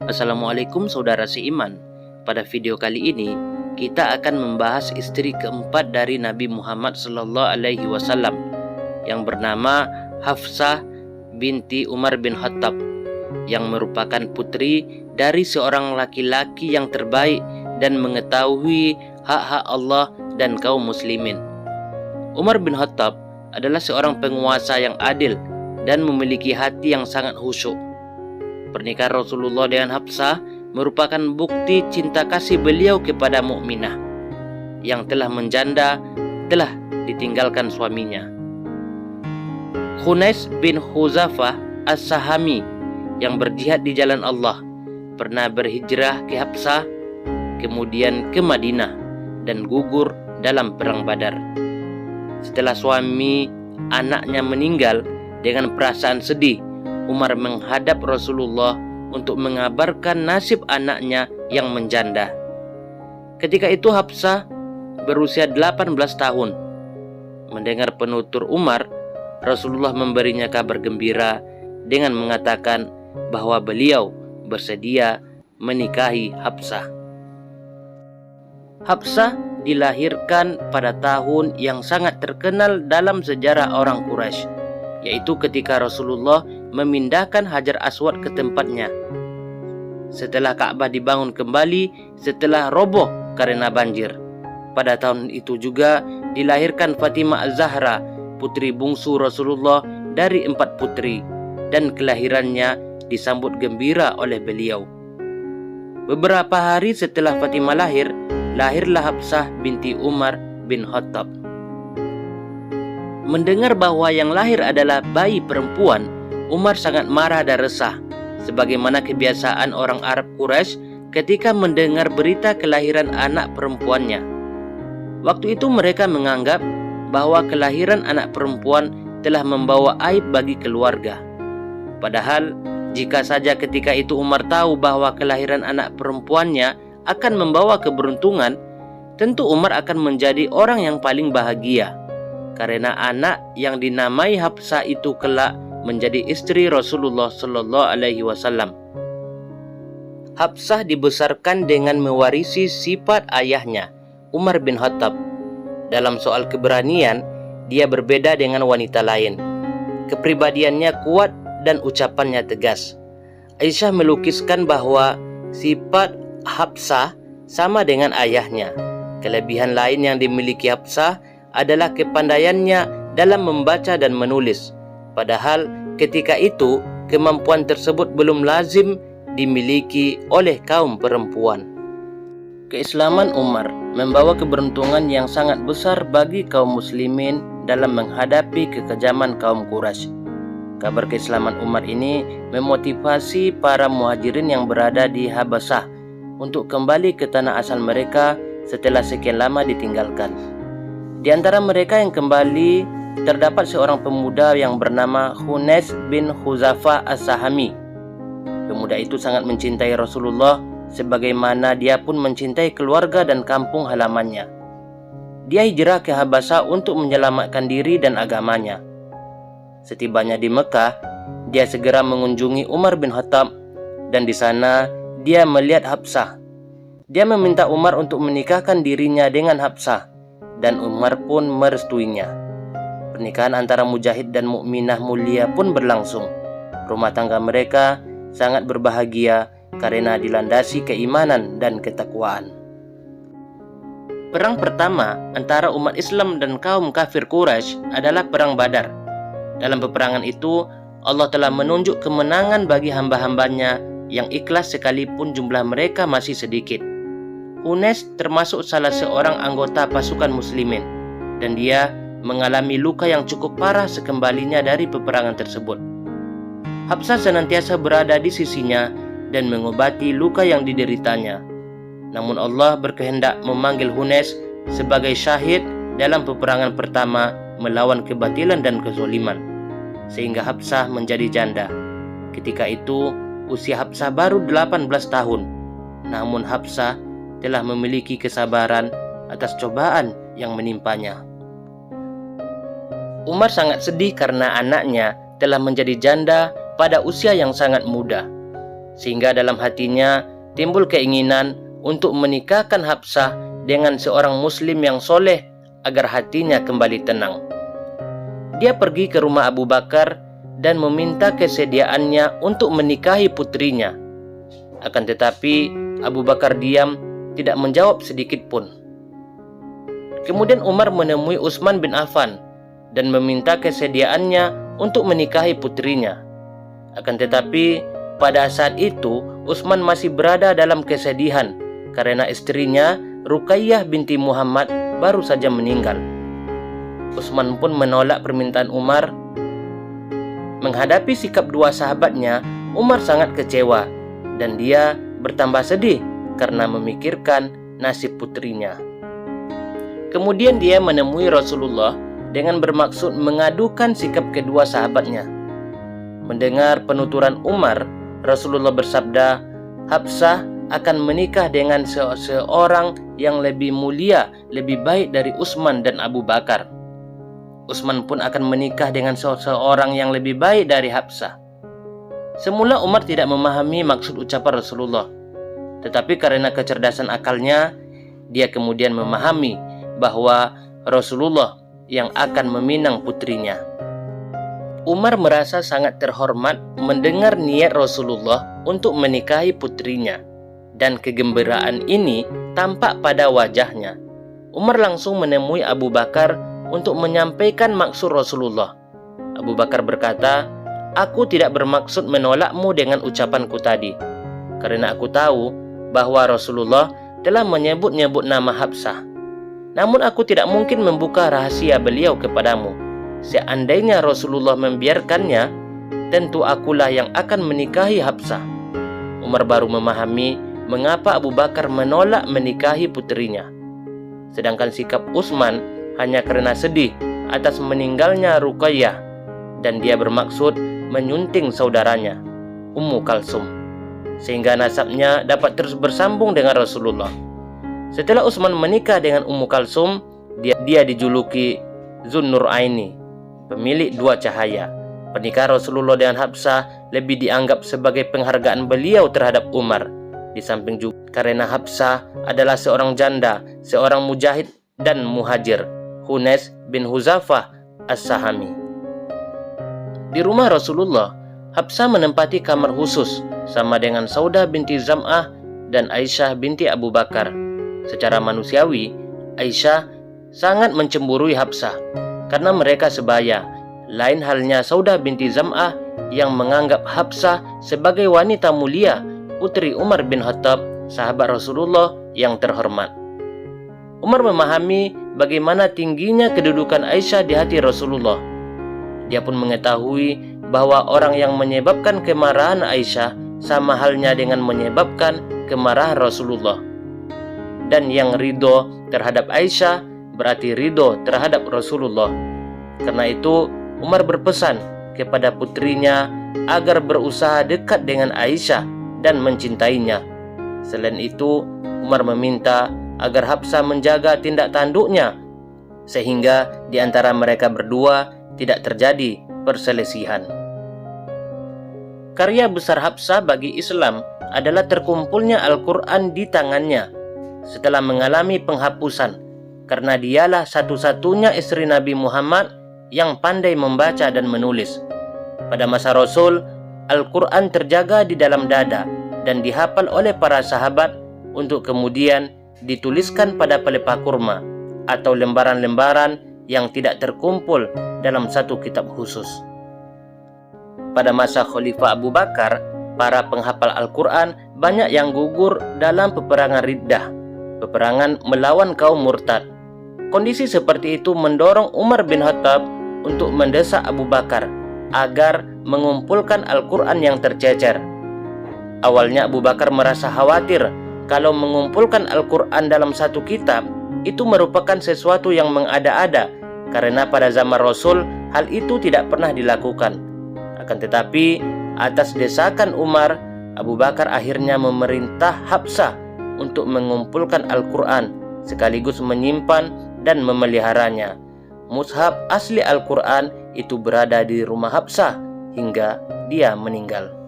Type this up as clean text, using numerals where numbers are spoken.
Assalamualaikum saudara seiman. Pada video kali ini kita akan membahas istri keempat dari Nabi Muhammad SAW yang bernama Hafsah binti Umar bin Khattab, yang merupakan putri dari seorang laki-laki yang terbaik dan mengetahui hak-hak Allah dan kaum muslimin. Umar bin Khattab adalah seorang penguasa yang adil dan memiliki hati yang sangat khusyuk. Pernikahan Rasulullah dengan Hafsah merupakan bukti cinta kasih beliau kepada mukminah yang telah menjanda, telah ditinggalkan suaminya. Hunais bin Huzafah As-Sahami yang berjihad di jalan Allah pernah berhijrah ke Hafsah, kemudian ke Madinah dan gugur dalam perang Badar. Setelah suami anaknya meninggal, dengan perasaan sedih, Umar menghadap Rasulullah untuk mengabarkan nasib anaknya yang menjanda. Ketika itu Hafsah berusia 18 tahun. Mendengar penutur Umar, Rasulullah memberinya kabar gembira dengan mengatakan bahwa beliau bersedia menikahi Hafsah. Hafsah dilahirkan pada tahun yang sangat terkenal dalam sejarah orang Quraisy, yaitu ketika Rasulullah memindahkan Hajar Aswad ke tempatnya. Setelah Ka'bah dibangun kembali setelah roboh karena banjir. Pada tahun itu juga dilahirkan Fatimah Az-Zahra, putri bungsu Rasulullah dari 4 putri, dan kelahirannya disambut gembira oleh beliau. Beberapa hari setelah Fatimah lahir, lahirlah Hafsah binti Umar bin Khattab. Mendengar bahwa yang lahir adalah bayi perempuan, Umar sangat marah dan resah, sebagaimana kebiasaan orang Arab Quraisy ketika mendengar berita kelahiran anak perempuannya. Waktu itu mereka menganggap bahwa kelahiran anak perempuan telah membawa aib bagi keluarga. Padahal, jika saja ketika itu Umar tahu bahwa kelahiran anak perempuannya akan membawa keberuntungan, tentu Umar akan menjadi orang yang paling bahagia, karena anak yang dinamai Hafsah itu kelak menjadi istri Rasulullah SAW. Hafsah dibesarkan dengan mewarisi sifat ayahnya, Umar bin Khattab. Dalam soal keberanian, dia berbeda dengan wanita lain. Kepribadiannya kuat dan ucapannya tegas. Aisyah melukiskan bahwa sifat Hafsah sama dengan ayahnya. Kelebihan lain yang dimiliki Hafsah adalah kepandaiannya dalam membaca dan menulis. Padahal ketika itu kemampuan tersebut belum lazim dimiliki oleh kaum perempuan. Keislaman Umar membawa keberuntungan yang sangat besar bagi kaum muslimin dalam menghadapi kekejaman kaum Quraisy. Kabar keislaman Umar ini memotivasi para muhajirin yang berada di Habasyah untuk kembali ke tanah asal mereka setelah sekian lama ditinggalkan. Di antara mereka yang kembali terdapat seorang pemuda yang bernama Hunais bin Huzafah As-Sahami. Pemuda itu sangat mencintai Rasulullah sebagaimana dia pun mencintai keluarga dan kampung halamannya. Dia hijrah ke Habasyah untuk menyelamatkan diri dan agamanya. Setibanya di Mekah, dia segera mengunjungi Umar bin Khattab dan di sana dia melihat Hafsah. Dia meminta Umar untuk menikahkan dirinya dengan Hafsah dan Umar pun merestuinya. Pernikahan antara mujahid dan mukminah mulia pun berlangsung. Rumah tangga mereka sangat berbahagia karena dilandasi keimanan dan ketakwaan. Perang pertama antara umat Islam dan kaum kafir Quraisy adalah perang Badar. Dalam peperangan itu, Allah telah menunjuk kemenangan bagi hamba-hambanya yang ikhlas sekalipun jumlah mereka masih sedikit. Hunais termasuk salah seorang anggota pasukan muslimin, dan dia mengalami luka yang cukup parah sekembalinya dari peperangan tersebut. Hafsah senantiasa berada di sisinya dan mengobati luka yang dideritanya. Namun Allah berkehendak memanggil Hunais sebagai syahid dalam peperangan pertama melawan kebatilan dan kezaliman, sehingga Hafsah menjadi janda. Ketika itu usia Hafsah baru 18 tahun. Namun Hafsah telah memiliki kesabaran atas cobaan yang menimpanya. Umar sangat sedih karena anaknya telah menjadi janda pada usia yang sangat muda. sehingga dalam hatinya timbul keinginan untuk menikahkan Hafsah dengan seorang muslim yang soleh agar hatinya kembali tenang. Dia pergi ke rumah Abu Bakar dan meminta kesediaannya untuk menikahi putrinya. Akan tetapi Abu Bakar diam, tidak menjawab sedikit pun. Kemudian Umar menemui Utsman bin Affan dan meminta kesediaannya untuk menikahi putrinya. Akan tetapi pada saat itu Utsman masih berada dalam kesedihan karena istrinya Ruqayyah binti Muhammad baru saja meninggal. Utsman pun menolak permintaan Umar. Menghadapi sikap dua sahabatnya, Umar sangat kecewa dan dia bertambah sedih karena memikirkan nasib putrinya. Kemudian dia menemui Rasulullah dengan bermaksud mengadukan sikap kedua sahabatnya. Mendengar penuturan Umar, Rasulullah bersabda, Hafsah akan menikah dengan seorang yang lebih mulia, lebih baik dari Utsman dan Abu Bakar. Utsman pun akan menikah dengan seorang yang lebih baik dari Hafsah. Semula Umar tidak memahami maksud ucapan Rasulullah, tetapi karena kecerdasan akalnya, dia kemudian memahami bahwa Rasulullah yang akan meminang putrinya. Umar merasa sangat terhormat mendengar niat Rasulullah untuk menikahi putrinya, dan kegembiraan ini tampak pada wajahnya. Umar langsung menemui Abu Bakar untuk menyampaikan maksud Rasulullah. Abu Bakar berkata, "Aku tidak bermaksud menolakmu dengan ucapanku tadi, karena aku tahu bahwa Rasulullah telah menyebut-nyebut nama Hafsah. Namun aku tidak mungkin membuka rahasia beliau kepadamu. Seandainya Rasulullah membiarkannya, tentu akulah yang akan menikahi Hafsah." Umar baru memahami mengapa Abu Bakar menolak menikahi putrinya. Sedangkan sikap Utsman hanya karena sedih atas meninggalnya Ruqayyah, dan dia bermaksud menyunting saudaranya, Ummu Kalsum, sehingga nasabnya dapat terus bersambung dengan Rasulullah. Setelah Utsman menikah dengan Ummu Kalsum, dia dijuluki Zunnuraini, pemilik dua cahaya. Pernikahan Rasulullah dengan Hafsah lebih dianggap sebagai penghargaan beliau terhadap Umar. Di samping juga karena Hafsah adalah seorang janda, seorang mujahid dan muhajir, Hunais bin Huzafah As-Sahami. Di rumah Rasulullah, Hafsah menempati kamar khusus sama dengan Saudah binti Zam'ah dan Aisyah binti Abu Bakar. Secara manusiawi, Aisyah sangat mencemburui Hafsah karena mereka sebaya. Lain halnya Saudah binti Zam'ah yang menganggap Hafsah sebagai wanita mulia, putri Umar bin Khattab, sahabat Rasulullah yang terhormat. Umar memahami bagaimana tingginya kedudukan Aisyah di hati Rasulullah. Dia pun mengetahui bahwa orang yang menyebabkan kemarahan Aisyah sama halnya dengan menyebabkan kemarahan Rasulullah. Dan yang ridho terhadap Aisyah berarti ridho terhadap Rasulullah. Karena itu Umar berpesan kepada putrinya agar berusaha dekat dengan Aisyah dan mencintainya. Selain itu, Umar meminta agar Hafsah menjaga tindak tanduknya, sehingga di antara mereka berdua tidak terjadi perselisihan. Karya besar Hafsah bagi Islam adalah terkumpulnya Al-Quran di tangannya setelah mengalami penghapusan, karena dialah satu-satunya istri Nabi Muhammad yang pandai membaca dan menulis. Pada masa Rasul, Al-Quran terjaga di dalam dada dan dihafal oleh para sahabat untuk kemudian dituliskan pada pelepah kurma atau lembaran-lembaran yang tidak terkumpul dalam satu kitab khusus. Pada masa Khalifah Abu Bakar, para penghafal Al-Quran banyak yang gugur dalam peperangan Riddah, peperangan melawan kaum murtad. Kondisi seperti itu mendorong Umar bin Khattab untuk mendesak Abu Bakar agar mengumpulkan Al-Quran yang tercecer. Awalnya Abu Bakar merasa khawatir kalau mengumpulkan Al-Quran dalam satu kitab itu merupakan sesuatu yang mengada-ada, karena pada zaman Rasul hal itu tidak pernah dilakukan. Akan tetapi atas desakan Umar, Abu Bakar akhirnya memerintah Hafsah untuk mengumpulkan Al-Quran sekaligus menyimpan dan memeliharanya. Mushaf asli Al-Quran itu berada di rumah Hafsah hingga dia meninggal.